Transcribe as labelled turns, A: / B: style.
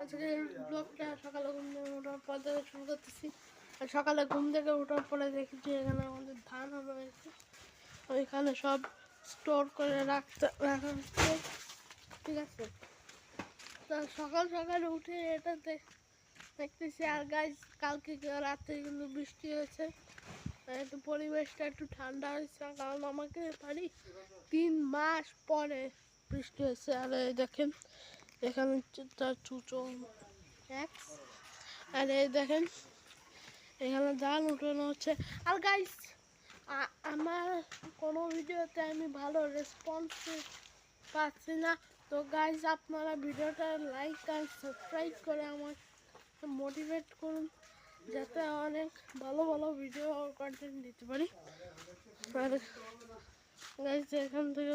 A: আজকে ব্লগটা সকালে ঘুম থেকে ওঠার পর থেকে শুরু করতেছি। আর সকালে ঘুম থেকে ওঠার পরে দেখেছি এখানে আমাদের ধান রয়েছে, ওইখানে সব স্টোর করে রাখা হচ্ছে। ঠিক আছে, তো সকাল সকাল উঠে এটা দেখতেছি। আর গাইজ কালকে রাতে কিন্তু বৃষ্টি হয়েছে, একটু পরিবেশটা একটু ঠান্ডা হয়েছে, কারণ আমাকে বাড়ি 3 মাস পরে বৃষ্টি হয়েছে। আর এই দেখেন এখানে তার চুচো এক্স, আর এই দেখেন এখানে ধান উঠানো হচ্ছে। আর গাইস আমার কোনো ভিডিওতে আমি ভালো রেসপন্স পাচ্ছি না, তো গাইস আপনারা ভিডিওটা লাইক আর সাবস্ক্রাইব করে আমাকে মোটিভেট করুন, যাতে অনেক ভালো ভালো ভিডিও কন্টেন্ট দিতে পারি। আর গাইস এখান থেকে